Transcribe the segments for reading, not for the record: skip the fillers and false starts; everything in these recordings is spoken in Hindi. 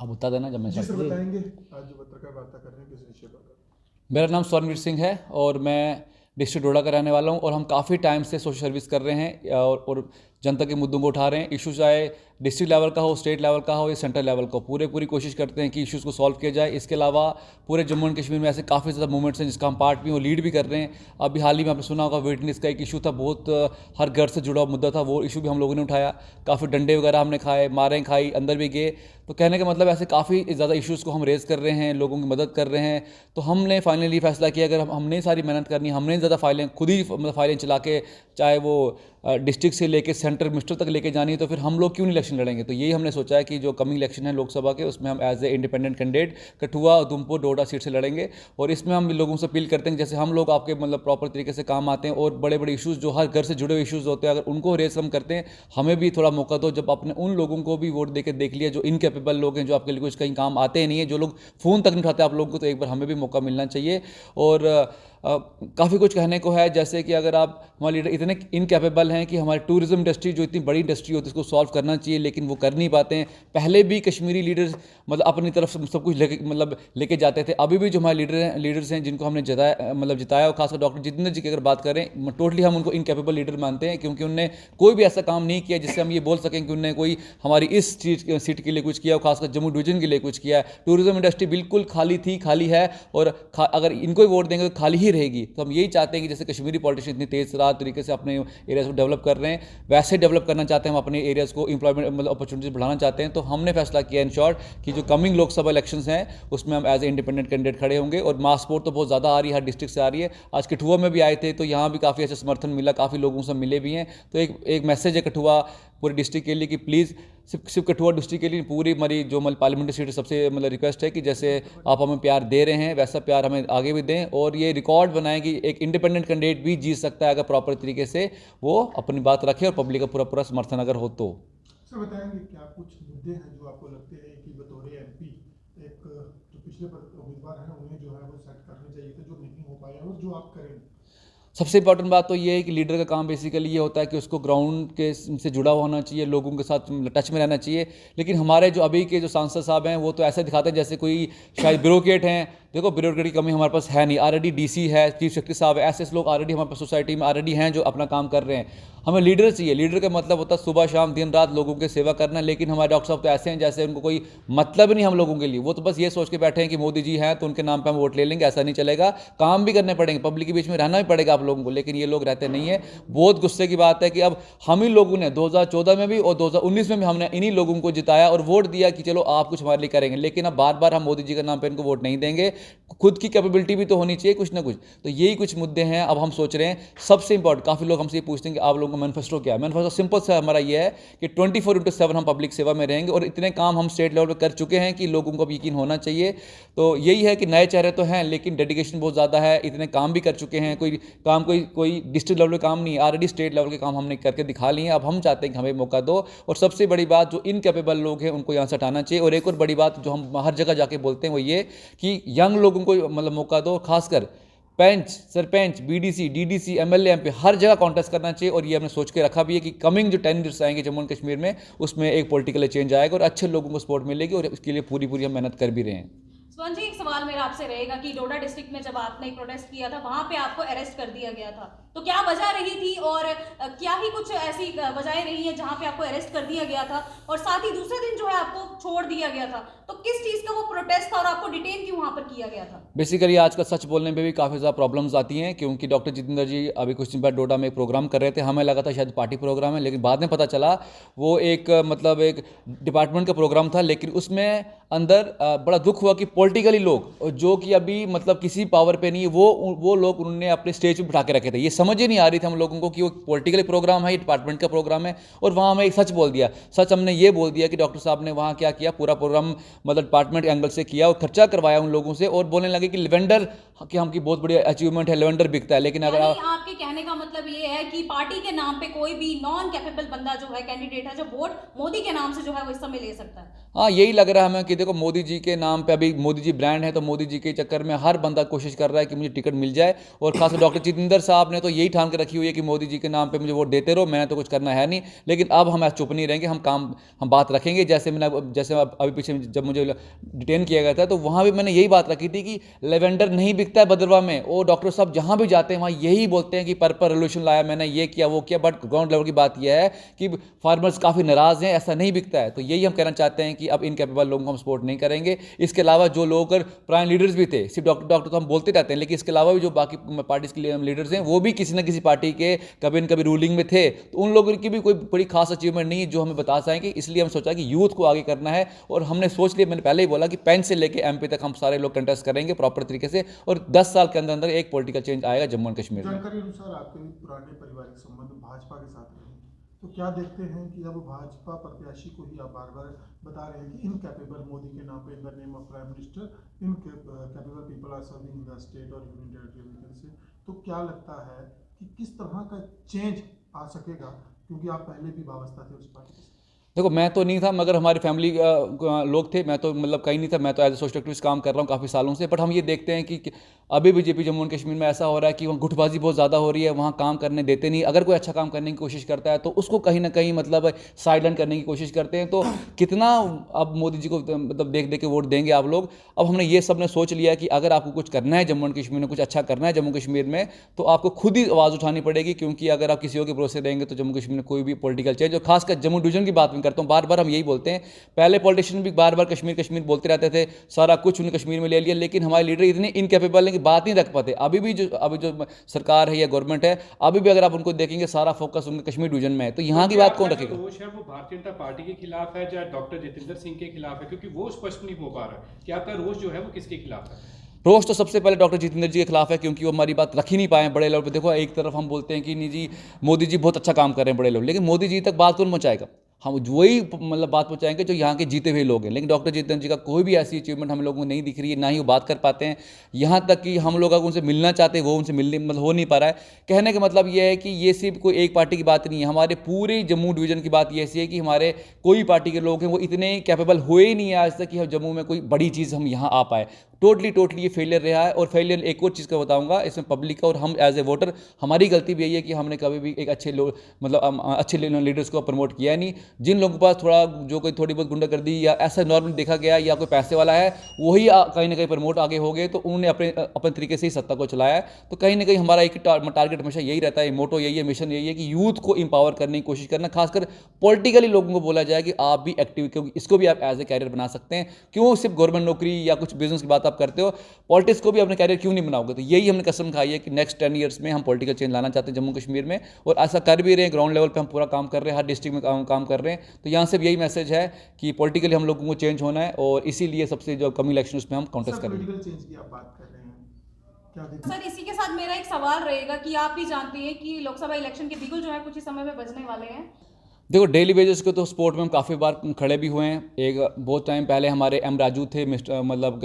आप बता देना जब मैं जी सर जी। बताएंगे, आज जो पत्रकार वार्ता कर रहे हैं किस विषय पर? मेरा नाम स्वर्णवीर सिंह है और मैं डिस्ट्रिक्ट डोडा का रहने वाला हूं और हम काफ़ी टाइम से सोशल सर्विस कर रहे हैं और जनता के मुद्दों को उठा रहे हैं। इशू चाहे डिस्ट्रिक्ट लेवल का हो, स्टेट लेवल का हो या सेंट्रल लेवल का हो, पूरी कोशिश करते हैं कि इश्यूज़ को सॉल्व किया जाए। इसके अलावा पूरे जम्मू एंड कश्मीर में ऐसे काफ़ी ज़्यादा मूवमेंट्स हैं जिसका हम पार्ट भी और लीड भी कर रहे हैं। अभी हाल ही में आपने सुना होगा वेटनेस का एक इशू था, बहुत हर घर से जुड़ा हुआ मुद्दा था, वो इशू भी हम लोगों ने उठाया। काफ़ी डंडे वगैरह हमने खाए, मारें खाई, अंदर भी गए। तो कहने का मतलब ऐसे काफ़ी ज़्यादा इश्यूज़ को हम रेज़ कर रहे हैं, लोगों की मदद कर रहे हैं। तो हमने फाइनली फैसला किया अगर हमने सारी मेहनत करनी, हमने ज़्यादा फाइलें खुद ही मतलब फाइलें चला के चाहे वो डिस्ट्रिक्ट से लेके सेंटर मिनिस्टर तक लेके जानी है, तो फिर हम लोग क्यों नहीं इलेक्शन लड़ेंगे। तो यही हमने सोचा है कि जो कमिंग इलेक्शन है लोकसभा के, उसमें हम as a independent candidate Kathua, Udhampur, Doda seat से लड़ेंगे। और इसमें हम लोगों से अपील करते हैं जैसे हम लोग आपके मतलब प्रॉपर तरीके से काम आते हैं और बड़े बड़े इशूज़ जो हर घर से जुड़े हुए इशूज़ होते हैं, अगर उनको रेस हम करते हैं, हमें भी थोड़ा मौका दो। जब आपने उन लोगों को भी वोट देके देख लिया जो इनकेपेबल लोग हैं, जो आपके लिए कुछ कहीं काम आते ही नहीं है, जो लोग फ़ोन तक नहीं उठाते आप लोगों को, तो एक बार हमें भी मौका मिलना चाहिए। और काफ़ी कुछ कहने को है, जैसे कि अगर आप हमारे लीडर इतने इनकैपेबल हैं कि हमारी टूरिज्म इंडस्ट्री जो इतनी बड़ी इंडस्ट्री होती है उसको सॉल्व करना चाहिए, लेकिन वो कर नहीं पाते हैं। पहले भी कश्मीरी लीडर्स मतलब अपनी तरफ से सब कुछ लेके जाते थे। अभी भी जो हमारे लीडर्स हैं जिनको हमने जिताया और खासकर डॉक्टर जितेंद्र जी की अगर बात करें, टोटली हम उनको इनकैपेबल लीडर मानते हैं, क्योंकि उनने कोई भी ऐसा काम नहीं किया जिससे हम ये बोल सकें कि उन्होंने कोई हमारी इस सीट के लिए कुछ किया, खासकर जम्मू डिवीजन के लिए कुछ किया है। टूरिज्म इंडस्ट्री बिल्कुल खाली थी, खाली है, और अगर इनको ही वोट देंगे तो खाली ही रहेगी। तो हम यही चाहते हैं कि जैसे कश्मीरी पॉलिटिशियन इतनी तेज रात तरीके से अपने एरियाज़ को डेवलप कर रहे हैं, वैसे डेवलप करना चाहते हैं हम अपने एरियाज़ को, एम्प्लॉयमेंट मतलब अपॉर्चुनिटीज बढ़ाना चाहते हैं। तो हमने फैसला किया इन शॉर्ट कि जो कमिंग लोकसभा इलेक्शंस हैं उसमें हम एज ए इंडिपेंडेंट कैंडिडेट खड़े होंगे। और मास सपोर्ट तो बहुत ज़्यादा आ रही है, हर डिस्ट्रिक्ट से आ रही है। आज कठुआ में भी आए थे तो यहाँ भी काफ़ी अच्छा समर्थन मिला, काफ़ी लोगों से मिले भी हैं। तो एक मैसेज है कठुआ पूरे डिस्ट्रिक्ट के लिए कि प्लीज़ सिर्फ कठुआ डिस्ट्रिक्ट के लिए पूरी हमारी जो मतलब पार्लियामेंट्री सीट सबसे मतलब रिक्वेस्ट है कि जैसे आप हमें प्यार दे रहे हैं वैसा प्यार हमें आगे भी दें, और ये रिकॉर्ड बनाएं कि एक इंडिपेंडेंट कैंडिडेट भी जीत सकता है अगर प्रॉपर तरीके से वो अपनी बात रखे और पब्लिक का पूरा पूरा समर्थन अगर हो तो। सर बताएंगे क्या कुछ मुद्दे हैं जो आपको लगते हैं कि बतौर एमपी एक जो पिछले उम्मीदवार हैं उन्हें जो है वो सेट करने चाहिए थे, जो नहीं हो पाया और जो आप करेंगे? सबसे इंपॉर्टेंट बात तो ये है कि लीडर का काम बेसिकली ये होता है कि उसको ग्राउंड के से जुड़ा हुआ होना चाहिए, लोगों के साथ टच में रहना चाहिए। लेकिन हमारे जो अभी के जो सांसद साहब हैं वो तो ऐसे दिखाते हैं जैसे कोई शायद ब्यूरोक्रेट हैं। देखो ब्यूरोक्रेट की कमी हमारे पास है नहीं, ऑलरेडी डीसी है, चीफ सेक्रेटरी साहब है, ऐसे लोग ऑलरेडी हमारे पास सोसाइटी में ऑलरेडी हैं जो अपना काम कर रहे हैं। हमें लीडर चाहिए। लीडर का मतलब होता है सुबह शाम दिन रात लोगों की सेवा करना। लेकिन हमारे डॉक्टर साहब तो ऐसे हैं जैसे उनको कोई मतलब नहीं हम लोगों के लिए, वो तो बस ये सोच के बैठे हैं कि मोदी जी हैं तो उनके नाम पे हम वोट ले लेंगे। ऐसा नहीं चलेगा, काम भी करने पड़ेंगे, पब्लिक के बीच में रहना भी पड़ेगा आप लोगों को। लेकिन ये लोग रहते नहीं है। बहुत गुस्से की बात है कि अब हम ही लोगों ने 2014 में भी और 2019 में भी हमने इन्हीं लोगों को जिताया और वोट दिया कि चलो आप कुछ हमारे लिए करेंगे। लेकिन अब बार बार हम मोदी जी के नाम पे इनको वोट नहीं देंगे। खुद की कैपेबिलिटी भी तो होनी चाहिए कुछ ना कुछ। तो यही कुछ मुद्दे हैं। अब हम सोच रहे हैं सबसे इंपॉर्टेंट, काफ़ी लोग हमसे ये पूछते हैं कि आप लोगों का मैनिफेस्टो क्या है। मैनिफेस्टो सिंपल सा हमारा ये है कि 24/7 हम पब्लिक सेवा में रहेंगे और इतने काम हम स्टेट लेवल पर कर चुके हैं कि लोगों को अब यकीन होना चाहिए। तो यही है कि नए चेहरे तो हैं लेकिन डेडिकेशन बहुत ज़्यादा है, इतने काम भी कर चुके हैं। कोई डिस्ट्रिक्ट लेवल पे काम नहीं, ऑलरेडी स्टेट लेवल के काम हमने करके दिखा लिए हैं। अब हम चाहते हैं कि हमें मौका दो। और सबसे बड़ी बात, जो इनकेपेबल लोग हैं उनको यहाँ से हटाना चाहिए। और एक और बड़ी बात जो हम हर जगह जाके बोलते हैं वो ये कि यंग लोगों को मतलब मौका दो, खासकर panch, sarpanch, BDC, DDC, MLA, MP हर जगह कॉन्टेस्ट करना चाहिए। और ये हमने सोच के रखा भी है कि कमिंग जो 10 ईयर्स आएंगे जम्मू एंड कश्मीर में, उसमें एक पॉलिटिकल चेंज आएगा और अच्छे लोगों को सपोर्ट मिलेगी। और इसके लिए पूरी हम मेहनत कर भी रहे हैं। स्वर्ण जी, एक सवाल मेरा आपसे रहेगा कि डोडा डिस्ट्रिक्ट में जब आपने प्रोटेस्ट किया था वहां पे आपको अरेस्ट कर दिया गया था, तो क्या वजह रही थी और क्या ही कुछ ऐसी वजहें रही हैं जहां पे आपको अरेस्ट कर दिया गया था और साथ ही दूसरे दिन जो है आपको छोड़ दिया गया था? तो किस चीज का वो प्रोटेस्ट था और आपको डिटेन क्यों वहां पर किया गया था? बेसिकली आजकल सच बोलने में भी काफ़ी ज़्यादा प्रॉब्लम्स आती हैं, क्योंकि डॉक्टर जितेंद्र जी अभी कुछ दिन बाद डोडा में एक प्रोग्राम कर रहे थे। हमें लगा था शायद पार्टी प्रोग्राम है, लेकिन बाद में पता चला वो एक मतलब एक डिपार्टमेंट का प्रोग्राम था। लेकिन उसमें अंदर बड़ा दुख हुआ कि पॉलिटिकली लोग जो कि अभी मतलब किसी पावर पे नहीं, वो लोग उन्होंने अपने स्टेज पे बिठा के रखे थे। ये समझ ही नहीं आ रही थी हम लोगों को कि वो पॉलिटिकल प्रोग्राम है, ये डिपार्टमेंट का प्रोग्राम है। और वहाँ हमें एक सच बोल दिया। सच हमने ये बोल दिया कि डॉक्टर साहब ने वहाँ क्या किया, पूरा प्रोग्राम मतलब डिपार्टमेंट एंगल से किया और खर्चा करवाया उन लोगों से। और बोलने लगे कि लेवेंडर कि हमकी बहुत बड़ी अचीवमेंट है, लेवेंडर बिकता है। लेकिन अगर आपके कहने का मतलब ये है कि पार्टी के नाम पे कोई भी नॉन कैपेबल बंदा जो है, कैंडिडेट है, जो वोट मोदी के नाम से जो है वो इस समय ले सकता है? हाँ, यही लग रहा है हमें कि देखो मोदी जी के नाम पे अभी मोदी जी ब्रांड है, तो मोदी जी के चक्कर में हर बंदा कोशिश कर रहा है कि मुझे टिकट मिल जाए, और खासकर डॉक्टर जितेंद्र साहब ने तो यही ठान के रखी हुई है कि मोदी जी के नाम पे मुझे वोट देते रहो, मैंने तो कुछ करना है नहीं। लेकिन अब हम ऐसे चुप नहीं रहेंगे, हम बात रखेंगे। जैसे अभी पीछे जब मुझे डिटेन किया गया था तो वहाँ भी मैंने यही बात रखी थी कि लेवेंडर नहीं बिकता है भद्रवाह में, और डॉक्टर साहब जहाँ भी जाते हैं वहाँ यही बोलते हैं कि पर्पल रेवोल्यूशन लाया मैंने, ये किया वो किया, बट ग्राउंड लेवल की बात यह है कि फार्मर्स काफ़ी नाराज़ हैं, ऐसा नहीं बिकता है। तो यही हम कहना चाहते हैं कि अब इनकैपेबल लोगों को हम सपोर्ट नहीं करेंगे। इसके अलावा जो लोग प्राइम लीडर्स भी थे, सिर्फ डॉक्टर तो हम बोलते रहते हैं, लेकिन इसके अलावा भी जो बाकी पार्टीज के लीडर्स हैं वो भी किसी न किसी पार्टी के कभी न कभी रूलिंग में थे, तो उन लोगों की भी कोई बड़ी खास अचीवमेंट नहीं है जो हमें बता सकें। इसलिए हम सोचा कि यूथ को आगे करना है, और हमने सोच लिया, मैंने पहले ही बोला कि पेन से लेकर एमपी तक हम सारे लोग कंटेस्ट करेंगे प्रॉपर तरीके से, और 10 साल के अंदर अंदर एक पॉलिटिकल चेंज आएगा जम्मू एंड कश्मीर में। जानकारी अनुसार आपके भी पुराने पारिवारिक संबंध भाजपा के साथ रहे, तो क्या देखते हैं कि अब भाजपा प्रत्याशी को ही आप बार बार बता रहे हैं कि इनकैपेबल मोदी के नाम पे, in the name of prime minister, incapable people are serving the state और यूनियन टेरिटरी से, तो क्या लगता है कि किस तरह का चेंज आ सकेगा, क्योंकि आप पहले भी वाबस्ता थे उस पार्टी से? देखो, मैं तो नहीं था, मगर हमारी फैमिली लोग थे, मैं तो मतलब कहीं नहीं था, मैं तो एज ए सोशल एक्टिविस्ट काम कर रहा हूँ काफ़ी सालों से। बट हम ये देखते हैं कि अभी बीजेपी जम्मू एंड कश्मीर में ऐसा हो रहा है कि वहाँ गुटबाजी बहुत ज़्यादा हो रही है, वहाँ काम करने देते नहीं। अगर कोई अच्छा काम करने की कोशिश करता है तो उसको कहीं ना कहीं मतलब साइडलाइन करने की कोशिश करते हैं। तो कितना अब मोदी जी को मतलब देख देख के वोट देंगे आप लोग। अब हमने ये सब ने सोच लिया कि अगर आपको कुछ करना है जम्मू एंड कश्मीर में, कुछ अच्छा करना है जम्मू कश्मीर में, तो आपको खुद ही आवाज़ उठानी पड़ेगी, क्योंकि अगर आप किसी और के भरोसे रहेंगे तो जम्मू कश्मीर में कोई भी पॉलिटिकल चेंज, और खासकर जम्मू डिवीजन की बात मैं करता हूँ, बार बार हम यही बोलते हैं। पहले पॉलिटिशियन भी बार बार कश्मीर कश्मीर बोलते रहते थे, सारा कुछ उन्होंने कश्मीर में ले लिया, लेकिन हमारे लीडर इतने इनकैपेबल हैं कि बात नहीं रख पाते। अभी जो सरकार है या गवर्नमेंट है, अभी भी अगर आप उनको देखेंगे सारा फोकस उनके कश्मीर डिवीजन में है, तो यहाँ की बात कौन रखेगा? रोष है वो भारतीय जनता पार्टी के खिलाफ है या डॉक्टर जितेंद्र सिंह के खिलाफ है, क्योंकि वो स्पष्ट नहीं हो पा रहा है कि आपका रोष जो है वो किसके खिलाफ है? रोष तो सबसे पहले डॉक्टर जितेंद्र जी के खिलाफ है, क्योंकि वो हमारी बात रख ही नहीं पाए बड़े लेवल पे। देखो, एक तरफ हम बोलते हैं कि नहीं जी मोदी जी बहुत अच्छा काम कर रहे हैं बड़े लेवल, लेकिन मोदी जी तक बात कौन पहुंचाएगा? हम वही मतलब बात पहुंचाएंगे जो यहाँ के जीते हुए लोग हैं। लेकिन डॉक्टर जितेंद्र जी का कोई भी ऐसी अचीवमेंट हम लोगों को नहीं दिख रही है, ना ही वो बात कर पाते हैं। यहाँ तक कि हम लोग अगर उनसे मिलना चाहते हैं वो उनसे मिलने मतलब हो नहीं पा रहा है। कहने का मतलब ये है कि ये सिर्फ कोई एक पार्टी की बात नहीं है, हमारे पूरे जम्मू डिवीजन की बात ये ऐसी है कि हमारे कोई पार्टी के लोग हैं वो इतने कैपेबल हुए ही नहीं है आज तक कि हम जम्मू में कोई बड़ी चीज़ हम यहाँ आ पाए। टोटली ये फेलियर रहा है। और फेलियर एक और चीज़ का बताऊंगा, इसमें पब्लिक का और हम एज ए वोटर हमारी गलती भी यही है कि हमने कभी भी एक अच्छे लोग मतलब अच्छे लीडर्स को प्रमोट किया नहीं। जिन लोगों के पास जो कोई थोड़ी बहुत गुंडागर्दी या ऐसा नॉर्मल देखा गया या कोई पैसे वाला है, वही कहीं ना कहीं प्रमोट आगे हो गए, तो उन्होंने अपने तरीके से ही सत्ता को चलाया है। तो कहीं ना कहीं हमारा एक टारगेट हमेशा यही रहता है, मोटो यही है, मिशन यही है कि यूथ को एम्पावर करने की कोशिश करना, खासकर पॉलिटिकली लोगों को बोला जाए कि आप भी एक्टिव, क्योंकि इसको भी आप एज ए कैरियर बना सकते हैं। क्यों सिर्फ गवर्नमेंट नौकरी या कुछ बिजनेस की बात आप करते हो, पॉलिटिक्स को भी अपने कैरियर क्यों नहीं बनाओगे? तो यही हमने कसम खाई है कि नेक्स्ट 10 ईयर्स में हम पॉलिटिकल चेंज लाना चाहते हैं जम्मू कश्मीर में, और ऐसा कर भी रहे हैं। ग्राउंड लेवल पे हम पूरा काम कर रहे हैं, हर डिस्ट्रिक्ट में काम कर रहे हैं। तो यहाँ से भी यही मैसेज है कि पॉलिटिकली हम लोगों को चेंज होना है, और इसीलिए सबसे जो कमी इलेक्शन उसमें हम काउंटेस्ट करेंगे। पॉलिटिकल चेंज की आप बात कर रहे हैं, क्या देखते हैं? सर, इसी के साथ मेरा एक सवाल रहेगा कि आप भी जानते हैं कि लोकसभा इलेक्शन के बिगुल जो है कुछ ही समय में बजने वाले हैं। देखो, डेली वेजेस को तो स्पोर्ट में हम काफ़ी बार खड़े भी हुए हैं। एक बहुत टाइम पहले हमारे एम राजू थे, मतलब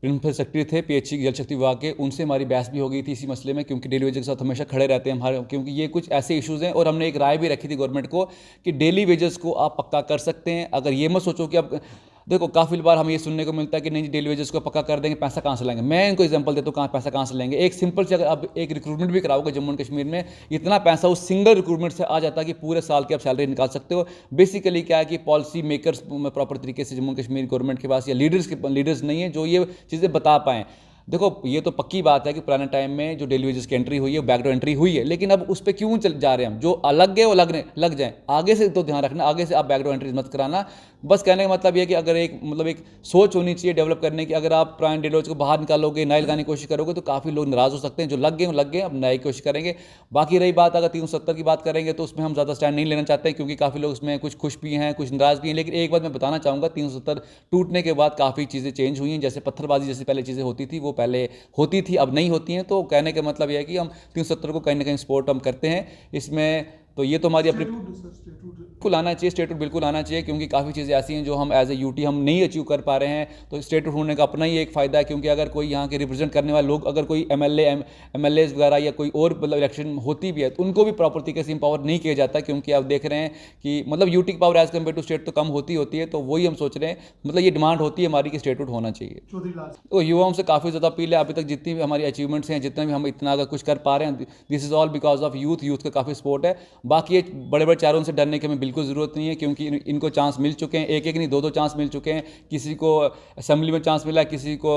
प्रिंसिपल सेक्रेटरी थे पीएचई जल शक्ति विभाग के, उनसे हमारी बहस भी हो गई थी इसी मसले में, क्योंकि डेली वेजेस के साथ हमेशा खड़े रहते हैं हमारे, क्योंकि ये कुछ ऐसे इश्यूज़ हैं। और हमने एक राय भी रखी थी गवर्नमेंट को कि डेली वेजेस को आप पक्का कर सकते हैं। अगर ये मत सोचो कि अब देखो, काफ़ी बार हमें ये सुनने को मिलता है कि नहीं जी डेली वेजेस को पक्का कर देंगे, पैसा कहाँ से लाएंगे। मैं इनको एग्जांपल देता हूँ पैसा कहाँ से लेंगे। एक सिंपल से अगर आप एक रिक्रूटमेंट भी कराओगे जम्मू एंड कश्मीर में, इतना पैसा उस सिंगल रिक्रूटमेंट से आ जाता है कि पूरे साल की आप सैलरी निकाल सकते हो। बेसिकली क्या है कि पॉलिसी मेकर्स प्रॉपर तरीके से जम्मू कश्मीर गवर्नमेंट के पास या लीडर्स नहीं है जो ये चीज़ें बता पाएँ। देखो, ये तो पक्की बात है कि पुराने टाइम में जो डेली वेजेस की एंट्री हुई है, बैकडोर एंट्री हुई है, लेकिन अब उस पर क्यों जा रहे हैं हम? जो अलग है वो लग जाए। आगे से तो ध्यान रखना, आगे से आप बैकडोर एंट्री मत कराना। बस कहने का मतलब ये है कि अगर एक सोच होनी चाहिए डेवलप करने की। अगर आप पुराने डेली वेजेस को बाहर निकालोगे, नए लगाने की कोशिश करोगे, तो काफ़ी लोग नाराज़ हो सकते हैं। जो लग गए अब नए की कोशिश करेंगे। बाकी रही बात अगर 370 की बात करेंगे, तो उसमें हम ज़्यादा स्टैंड नहीं लेना चाहते, क्योंकि काफ़ी लोग उसमें कुछ खुश भी हैं, कुछ नाराज़ भी हैं। लेकिन एक बात मैं बताना चाहूँगा, 370 टूटने के बाद काफ़ी चीज़ें चेंज हुई हैं। जैसे पत्थरबाजी जैसी पहले चीज़ें होती थी, वो पहले होती थी, अब नहीं होती हैं। तो कहने का मतलब यह है कि हम 370 को कहीं ना कहीं सपोर्ट हम करते हैं। इसमें तो ये तो हमारी अपनी स्टेटूड बिल्कुल आना चाहिए, स्टेटहुड बिल्कुल आना चाहिए, क्योंकि काफ़ी चीज़ें ऐसी हैं जो हम एज ए यूटी हम नहीं अचीव कर पा रहे हैं। तो स्टेटहुड होने का अपना ही एक फ़ायदा है, क्योंकि अगर कोई यहाँ के रिप्रेजेंट करने वाले लोग, अगर कोई एमएलए वगैरह या कोई और मतलब इलेक्शन होती भी है तो उनको भी प्रॉपर तरीके से एम्पावर नहीं किया जाता, क्योंकि आप देख रहे हैं कि मतलब यूटी की power as compare to state तो कम होती है। तो वही हम सोच रहे हैं, मतलब ये डिमांड होती है हमारी कि स्टेटहुड होना चाहिए। चौधरी लाल तो युवाओं से काफ़ी ज़्यादा अपील है, अभी तक जितनी भी हमारी अचीवमेंट्स हैं, जितना भी हम इतना अगर कुछ कर पा रहे हैं, this is all because of youth का काफ़ी सपोर्ट है। बाकी ये बड़े बड़े चेहरों से डरने की हमें बिल्कुल ज़रूरत नहीं है, क्योंकि इनको चांस मिल चुके हैं, एक नहीं दो चांस मिल चुके हैं। किसी को असेंबली में चांस मिला, किसी को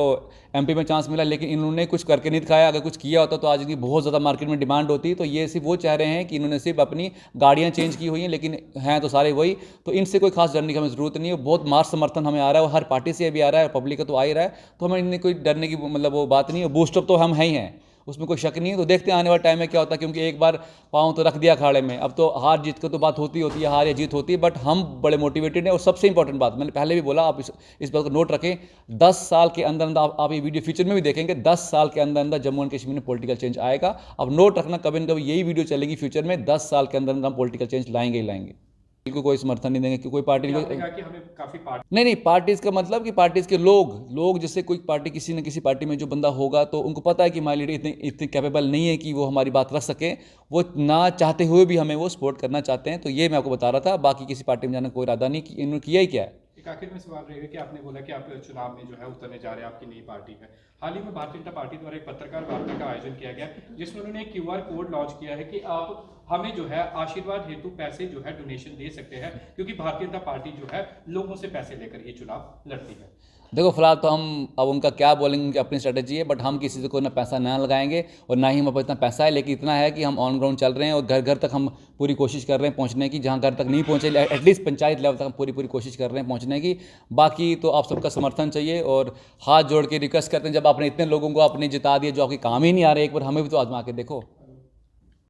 एमपी में चांस मिला, लेकिन इन्होंने कुछ करके नहीं दिखाया। अगर कुछ किया होता तो आज इनकी बहुत ज़्यादा मार्केट में डिमांड होती। तो ये सिर्फ वो चेहरे हैं कि इन्होंने सिर्फ अपनी गाड़ियाँ चेंज की हुई हैं, लेकिन हैं तो सारे वही। तो इनसे कोई खास डरने की हमें ज़रूरत नहीं है। बहुत मार्च समर्थन हमें आ रहा है, हर पार्टी से भी आ रहा है, पब्लिक का तो आ ही रहा है। तो हमें इनमें कोई डरने की मतलब वो बात नहीं है। बूस्टअप तो हम हैं ही हैं, उसमें कोई शक नहीं है। तो देखते हैं आने वाले टाइम में क्या होता है, क्योंकि एक बार पाँव तो रख दिया अखाड़े में, अब तो हार जीत की तो बात होती है, हार या जीत होती है, बट हम बड़े मोटिवेटेड हैं। और सबसे इंपॉर्टेंट बात मैंने पहले भी बोला, आप इस बात को नोट रखें, 10 साल के अंदर अंदर आप ये वीडियो फ्यूचर में भी देखेंगे, 10 साल के अंदर अंदर जम्मू एंड कश्मीर में पॉलिटिकल चेंज आएगा। अब नोट रखना, कभी न कभी यही वीडियो चलेगी फ्यूचर में, 10 साल के अंदर अंदर हम पॉलिटिकल चेंज लाएंगे ही लाएंगे। बिल्कुल कोई समर्थन नहीं देंगे कि कोई पार्टी आपने कहा कि हमें काफी पार्टी नहीं पार्टीज़ का मतलब कि पार्टीज़ के लोग जैसे कोई पार्टी किसी न किसी पार्टी में जो बंदा होगा तो उनको पता है कि हमारे लीडर इतने कैपेबल नहीं है कि वो हमारी बात रख सके, वो ना चाहते हुए भी हमें वो सपोर्ट करना चाहते हैं। तो ये मैं आपको बता रहा था, बाकी किसी पार्टी में जाने का कोई इरादा नहीं कि इन्होंने किया ही क्या है। एक आखिर में सवाल रहेगा कि आपने बोला कि आप चुनाव में जो है उतरने जा रहे हैं, आपकी नई पार्टी है। हाल ही में भारतीय जनता पार्टी द्वारा एक पत्रकार वार्ता का आयोजन किया गया, जिसमें उन्होंने एक QR कोड लॉन्च किया है कि आप हमें जो है आशीर्वाद हेतु पैसे जो है डोनेशन दे सकते हैं, क्योंकि भारतीय जनता पार्टी जो है लोगों से पैसे लेकर ये चुनाव लड़ती है। देखो फिलहाल तो हम अब उनका क्या बोलेंगे, उनकी अपनी स्ट्रेटजी है, बट हम किसी से कोई ना पैसा ना लगाएंगे और ना ही हमारे पास इतना पैसा है। लेकिन इतना है कि हम ऑन ग्राउंड चल रहे हैं और घर घर तक हम पूरी कोशिश कर रहे हैं पहुंचने की, जहां घर तक नहीं पहुंचे एटलीस्ट पंचायत लेवल तक हम पूरी कोशिश कर रहे हैं पहुंचने की। बाकी तो आप सबका समर्थन चाहिए और हाथ जोड़ के रिक्वेस्ट करते हैं, जब आपने इतने लोगों को अपने जिता दिए जो आपके काम ही नहीं आ रहे, एक बार हमें भी तो आजमा के देखो।